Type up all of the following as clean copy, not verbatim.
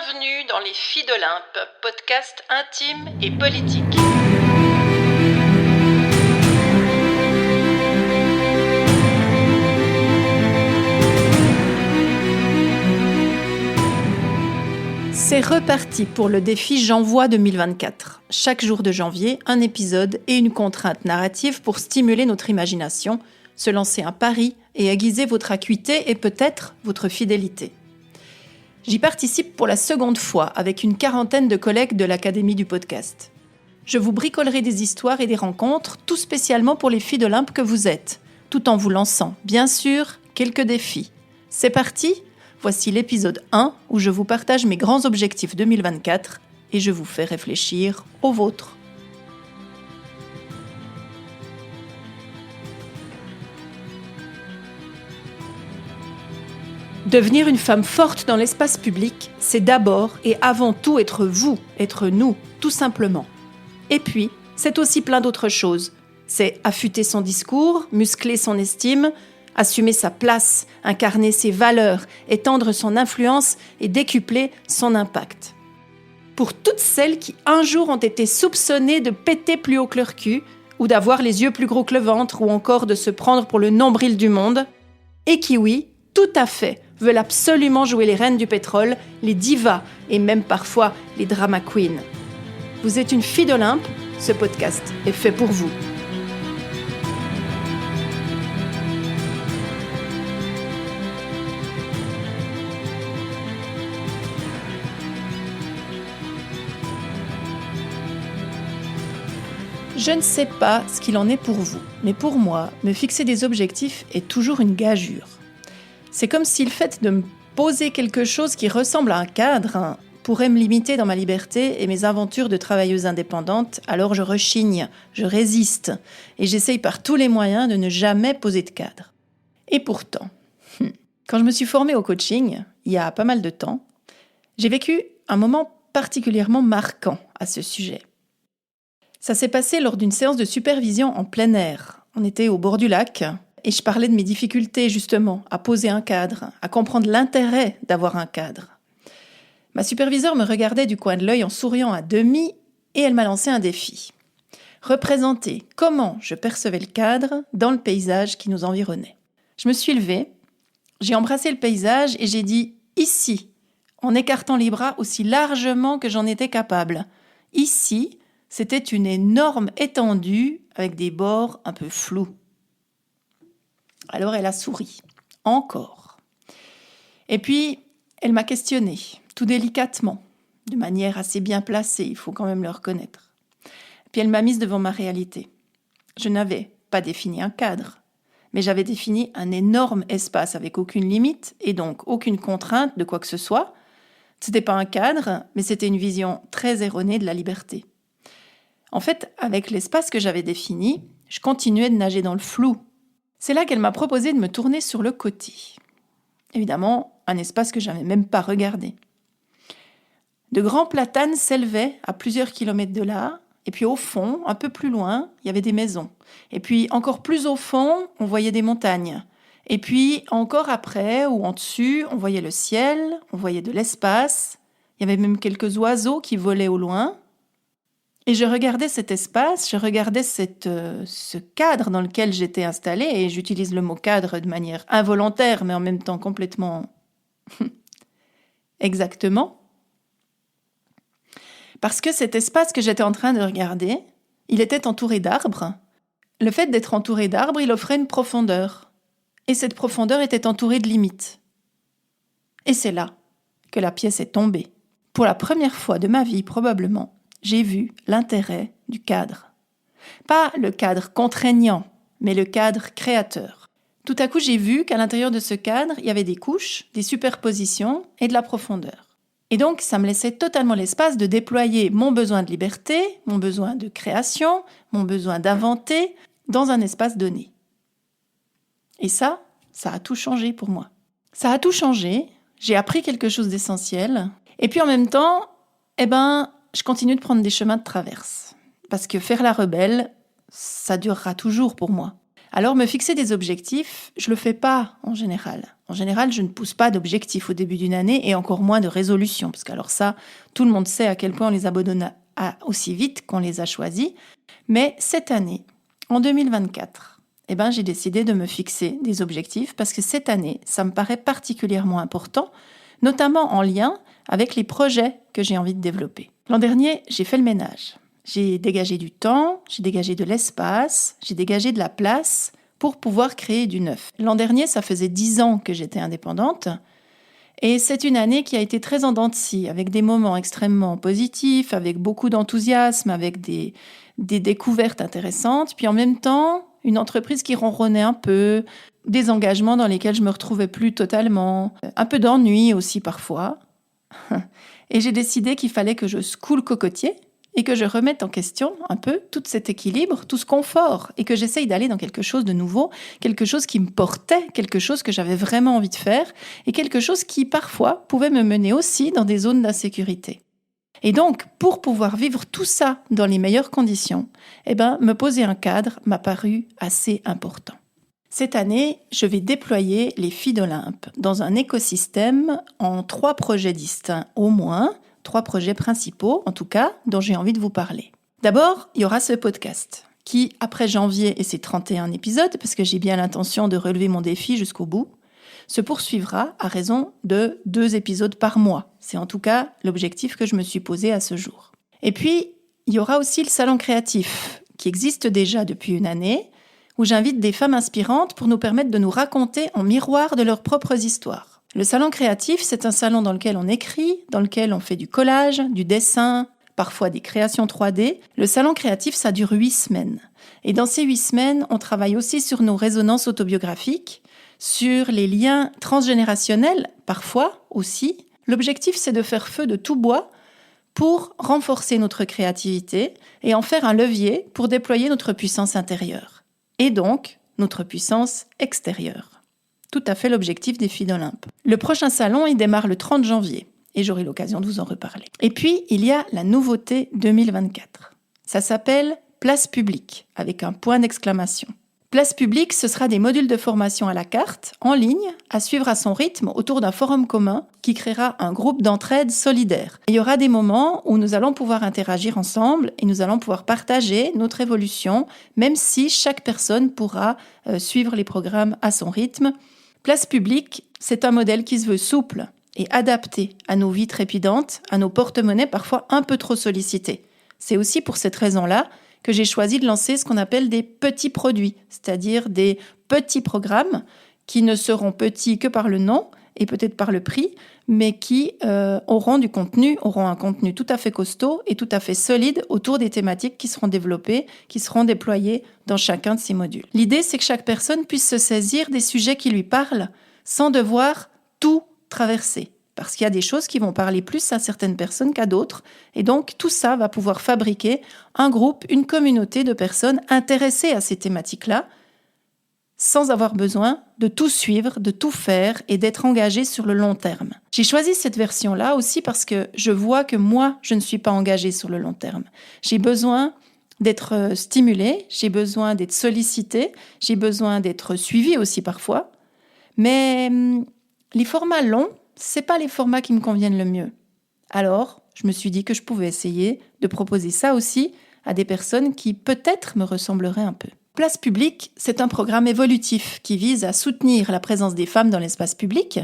Bienvenue dans Les Filles d'Olympe, podcast intime et politique. C'est reparti pour le défi J'envoie 2024. Chaque jour de janvier, un épisode et une contrainte narrative pour stimuler notre imagination, se lancer un pari et aiguiser votre acuité et peut-être votre fidélité. J'y participe pour la seconde fois avec une quarantaine de collègues de l'Académie du podcast. Je vous bricolerai des histoires et des rencontres, tout spécialement pour les filles d'Olympe que vous êtes, tout en vous lançant, bien sûr, quelques défis. C'est parti ? Voici l'épisode 1 où je vous partage mes grands objectifs 2024 et je vous fais réfléchir aux vôtres. Devenir une femme forte dans l'espace public, c'est d'abord et avant tout être vous, être nous, tout simplement. Et puis, c'est aussi plein d'autres choses. C'est affûter son discours, muscler son estime, assumer sa place, incarner ses valeurs, étendre son influence et décupler son impact. Pour toutes celles qui un jour ont été soupçonnées de péter plus haut que leur cul, ou d'avoir les yeux plus gros que le ventre, ou encore de se prendre pour le nombril du monde, et qui, oui, tout à fait, veulent absolument jouer les reines du pétrole, les divas et même parfois les drama queens. Vous êtes une fille d'Olympe, ce podcast est fait pour vous. Je ne sais pas ce qu'il en est pour vous, mais pour moi, me fixer des objectifs est toujours une gageure. C'est comme si le fait de me poser quelque chose qui ressemble à un cadre pourrait me limiter dans ma liberté et mes aventures de travailleuse indépendante, alors je rechigne, je résiste et j'essaye par tous les moyens de ne jamais poser de cadre. Et pourtant, quand je me suis formée au coaching, il y a pas mal de temps, j'ai vécu un moment particulièrement marquant à ce sujet. Ça s'est passé lors d'une séance de supervision en plein air. On était au bord du lac et je parlais de mes difficultés justement à poser un cadre, à comprendre l'intérêt d'avoir un cadre. Ma superviseure me regardait du coin de l'œil en souriant à demi et elle m'a lancé un défi. Représenter comment je percevais le cadre dans le paysage qui nous environnait. Je me suis levée, j'ai embrassé le paysage et j'ai dit « ici », en écartant les bras aussi largement que j'en étais capable. Ici, c'était une énorme étendue avec des bords un peu flous. Alors elle a souri, encore. Et puis, elle m'a questionnée, tout délicatement, de manière assez bien placée, il faut quand même le reconnaître. Puis elle m'a mise devant ma réalité. Je n'avais pas défini un cadre, mais j'avais défini un énorme espace avec aucune limite et donc aucune contrainte de quoi que ce soit. C'était pas un cadre, mais c'était une vision très erronée de la liberté. En fait, avec l'espace que j'avais défini, je continuais de nager dans le flou. C'est là qu'elle m'a proposé de me tourner sur le côté. Évidemment, un espace que je n'avais même pas regardé. De grands platanes s'élevaient à plusieurs kilomètres de là, et puis au fond, un peu plus loin, il y avait des maisons. Et puis encore plus au fond, on voyait des montagnes. Et puis encore après, ou en dessus, on voyait le ciel, on voyait de l'espace. Il y avait même quelques oiseaux qui volaient au loin. Et je regardais cet espace, je regardais ce cadre dans lequel j'étais installée, et j'utilise le mot cadre de manière involontaire, mais en même temps complètement exactement. Parce que cet espace que j'étais en train de regarder, il était entouré d'arbres. Le fait d'être entouré d'arbres, il offrait une profondeur. Et cette profondeur était entourée de limites. Et c'est là que la pièce est tombée. Pour la première fois de ma vie, probablement, j'ai vu l'intérêt du cadre. Pas le cadre contraignant, mais le cadre créateur. Tout à coup, j'ai vu qu'à l'intérieur de ce cadre, il y avait des couches, des superpositions et de la profondeur. Et donc, ça me laissait totalement l'espace de déployer mon besoin de liberté, mon besoin de création, mon besoin d'inventer dans un espace donné. Et ça a tout changé pour moi. Ça a tout changé, j'ai appris quelque chose d'essentiel, et puis en même temps, je continue de prendre des chemins de traverse. Parce que faire la rebelle, ça durera toujours pour moi. Alors, me fixer des objectifs, je le fais pas en général. En général, je ne pousse pas d'objectifs au début d'une année et encore moins de résolutions, parce qu'alors ça, tout le monde sait à quel point on les abandonne aussi vite qu'on les a choisis. Mais cette année, en 2024, j'ai décidé de me fixer des objectifs parce que cette année, ça me paraît particulièrement important, notamment en lien avec les projets que j'ai envie de développer. L'an dernier, j'ai fait le ménage. J'ai dégagé du temps, j'ai dégagé de l'espace, j'ai dégagé de la place pour pouvoir créer du neuf. L'an dernier, ça faisait 10 ans que j'étais indépendante et c'est une année qui a été très en dents de scie, avec des moments extrêmement positifs, avec beaucoup d'enthousiasme, avec des découvertes intéressantes, puis en même temps, une entreprise qui ronronnait un peu, des engagements dans lesquels je me retrouvais plus totalement, un peu d'ennui aussi parfois. Et j'ai décidé qu'il fallait que je secoue le cocotier et que je remette en question un peu tout cet équilibre, tout ce confort, et que j'essaye d'aller dans quelque chose de nouveau, quelque chose qui me portait, quelque chose que j'avais vraiment envie de faire, et quelque chose qui, parfois, pouvait me mener aussi dans des zones d'insécurité. Et donc, pour pouvoir vivre tout ça dans les meilleures conditions, me poser un cadre m'a paru assez important. Cette année, je vais déployer les Filles d'Olympe dans un écosystème en 3 projets distincts au moins, 3 projets principaux, en tout cas, dont j'ai envie de vous parler. D'abord, il y aura ce podcast, qui, après janvier et ses 31 épisodes, parce que j'ai bien l'intention de relever mon défi jusqu'au bout, se poursuivra à raison de 2 épisodes par mois. C'est en tout cas l'objectif que je me suis posé à ce jour. Et puis, il y aura aussi le salon créatif, qui existe déjà depuis une année, où j'invite des femmes inspirantes pour nous permettre de nous raconter en miroir de leurs propres histoires. Le salon créatif, c'est un salon dans lequel on écrit, dans lequel on fait du collage, du dessin, parfois des créations 3D. Le salon créatif, ça dure 8 semaines. Et dans ces 8 semaines, on travaille aussi sur nos résonances autobiographiques, sur les liens transgénérationnels, parfois aussi. L'objectif, c'est de faire feu de tout bois pour renforcer notre créativité et en faire un levier pour déployer notre puissance intérieure. Et donc, notre puissance extérieure. Tout à fait l'objectif des Filles d'Olympe. Le prochain salon, il démarre le 30 janvier et j'aurai l'occasion de vous en reparler. Et puis, il y a la nouveauté 2024. Ça s'appelle Place publique, avec un point d'exclamation. Place publique, ce sera des modules de formation à la carte, en ligne, à suivre à son rythme autour d'un forum commun qui créera un groupe d'entraide solidaire. Il y aura des moments où nous allons pouvoir interagir ensemble et nous allons pouvoir partager notre évolution, même si chaque personne pourra suivre les programmes à son rythme. Place publique, c'est un modèle qui se veut souple et adapté à nos vies trépidantes, à nos porte-monnaies parfois un peu trop sollicités. C'est aussi pour cette raison-là que j'ai choisi de lancer ce qu'on appelle des petits produits, c'est-à-dire des petits programmes qui ne seront petits que par le nom et peut-être par le prix, mais qui auront un contenu tout à fait costaud et tout à fait solide autour des thématiques qui seront développées, qui seront déployées dans chacun de ces modules. L'idée, c'est que chaque personne puisse se saisir des sujets qui lui parlent sans devoir tout traverser. Parce qu'il y a des choses qui vont parler plus à certaines personnes qu'à d'autres. Et donc, tout ça va pouvoir fabriquer un groupe, une communauté de personnes intéressées à ces thématiques-là, sans avoir besoin de tout suivre, de tout faire et d'être engagé sur le long terme. J'ai choisi cette version-là aussi parce que je vois que moi, je ne suis pas engagée sur le long terme. J'ai besoin d'être stimulée, j'ai besoin d'être sollicitée, j'ai besoin d'être suivie aussi parfois. Mais les formats longs, c'est pas les formats qui me conviennent le mieux. Alors, je me suis dit que je pouvais essayer de proposer ça aussi à des personnes qui peut-être me ressembleraient un peu. Place publique, c'est un programme évolutif qui vise à soutenir la présence des femmes dans l'espace public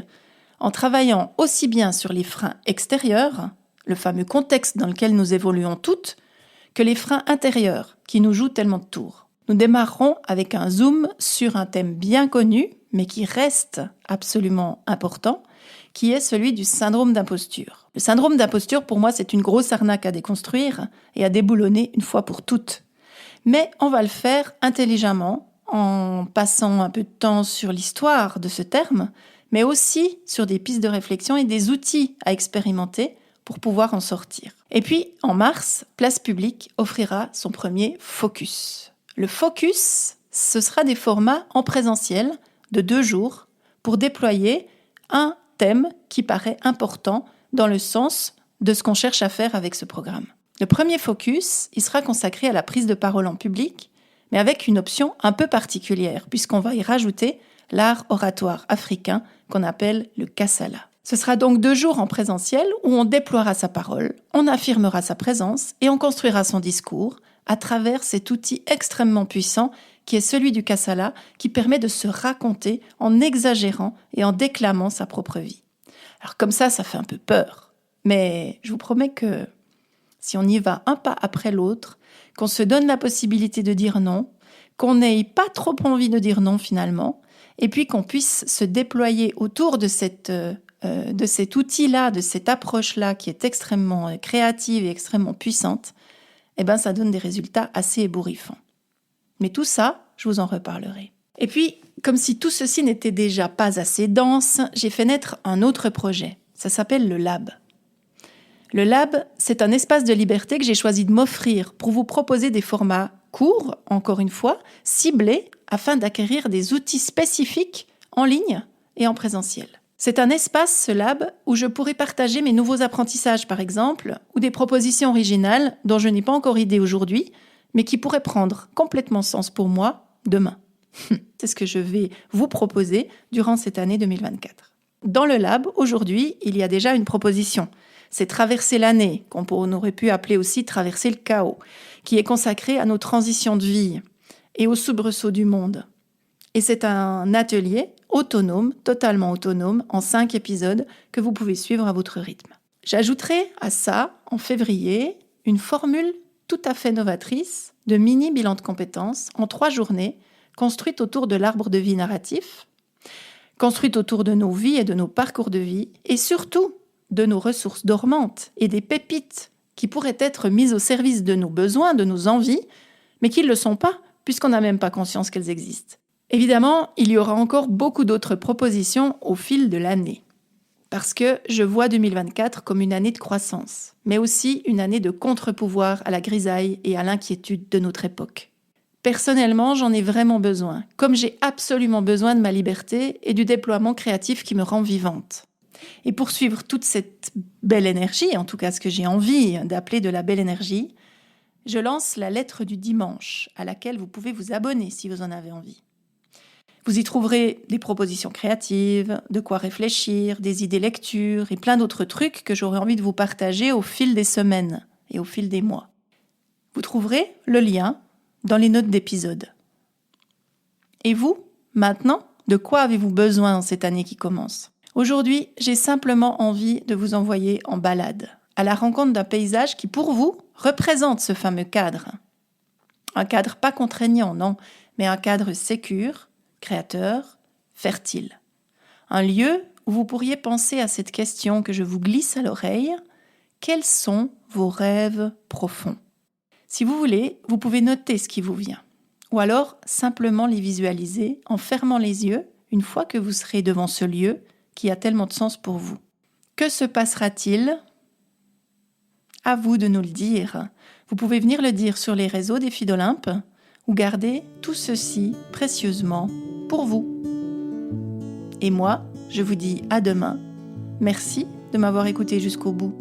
en travaillant aussi bien sur les freins extérieurs, le fameux contexte dans lequel nous évoluons toutes, que les freins intérieurs qui nous jouent tellement de tours. Nous démarrerons avec un zoom sur un thème bien connu, mais qui reste absolument important, qui est celui du syndrome d'imposture. Le syndrome d'imposture, pour moi, c'est une grosse arnaque à déconstruire et à déboulonner une fois pour toutes. Mais on va le faire intelligemment, en passant un peu de temps sur l'histoire de ce terme, mais aussi sur des pistes de réflexion et des outils à expérimenter pour pouvoir en sortir. Et puis, en mars, Place publique offrira son premier focus. Le focus, ce sera des formats en présentiel de 2 jours pour déployer un thème qui paraît important dans le sens de ce qu'on cherche à faire avec ce programme. Le premier focus, il sera consacré à la prise de parole en public, mais avec une option un peu particulière, puisqu'on va y rajouter l'art oratoire africain qu'on appelle le Kassala. Ce sera donc 2 jours en présentiel où on déploiera sa parole, on affirmera sa présence et on construira son discours à travers cet outil extrêmement puissant qui est celui du Kassala, qui permet de se raconter en exagérant et en déclamant sa propre vie. Alors comme ça fait un peu peur, mais je vous promets que si on y va un pas après l'autre, qu'on se donne la possibilité de dire non, qu'on n'ait pas trop envie de dire non finalement, et puis qu'on puisse se déployer autour de cet outil-là, de cette approche-là qui est extrêmement créative et extrêmement puissante, ça donne des résultats assez ébouriffants. Mais tout ça, je vous en reparlerai. Et puis, comme si tout ceci n'était déjà pas assez dense, j'ai fait naître un autre projet. Ça s'appelle le Lab. Le Lab, c'est un espace de liberté que j'ai choisi de m'offrir pour vous proposer des formats courts, encore une fois, ciblés, afin d'acquérir des outils spécifiques en ligne et en présentiel. C'est un espace, ce Lab, où je pourrai partager mes nouveaux apprentissages, par exemple, ou des propositions originales dont je n'ai pas encore idée aujourd'hui, mais qui pourraient prendre complètement sens pour moi demain. C'est ce que je vais vous proposer durant cette année 2024. Dans le Lab, aujourd'hui, il y a déjà une proposition. C'est Traverser l'année, qu'on aurait pu appeler aussi Traverser le chaos, qui est consacré à nos transitions de vie et aux soubresauts du monde. Et c'est un atelier autonome, totalement autonome, en 5 épisodes que vous pouvez suivre à votre rythme. J'ajouterai à ça, en février, une formule tout à fait novatrice de mini bilan de compétences en 3 journées, construite autour de l'arbre de vie narratif, construite autour de nos vies et de nos parcours de vie, et surtout de nos ressources dormantes et des pépites qui pourraient être mises au service de nos besoins, de nos envies, mais qui ne le sont pas, puisqu'on n'a même pas conscience qu'elles existent. Évidemment, il y aura encore beaucoup d'autres propositions au fil de l'année, parce que je vois 2024 comme une année de croissance, mais aussi une année de contre-pouvoir à la grisaille et à l'inquiétude de notre époque. Personnellement, j'en ai vraiment besoin, comme j'ai absolument besoin de ma liberté et du déploiement créatif qui me rend vivante. Et pour suivre toute cette belle énergie, en tout cas ce que j'ai envie d'appeler de la belle énergie, je lance la lettre du dimanche, à laquelle vous pouvez vous abonner si vous en avez envie. Vous y trouverez des propositions créatives, de quoi réfléchir, des idées lecture et plein d'autres trucs que j'aurais envie de vous partager au fil des semaines et au fil des mois. Vous trouverez le lien dans les notes d'épisode. Et vous, maintenant, de quoi avez-vous besoin en cette année qui commence ? Aujourd'hui, j'ai simplement envie de vous envoyer en balade, à la rencontre d'un paysage qui, pour vous, représente ce fameux cadre. Un cadre pas contraignant, non, mais un cadre sécure, créateur, fertile. Un lieu où vous pourriez penser à cette question que je vous glisse à l'oreille. Quels sont vos rêves profonds ? Si vous voulez, vous pouvez noter ce qui vous vient. Ou alors, simplement les visualiser en fermant les yeux une fois que vous serez devant ce lieu qui a tellement de sens pour vous. Que se passera-t-il ? À vous de nous le dire. Vous pouvez venir le dire sur les réseaux des Filles d'Olympe ou garder tout ceci précieusement pour vous. Et moi, je vous dis à demain. Merci de m'avoir écouté jusqu'au bout.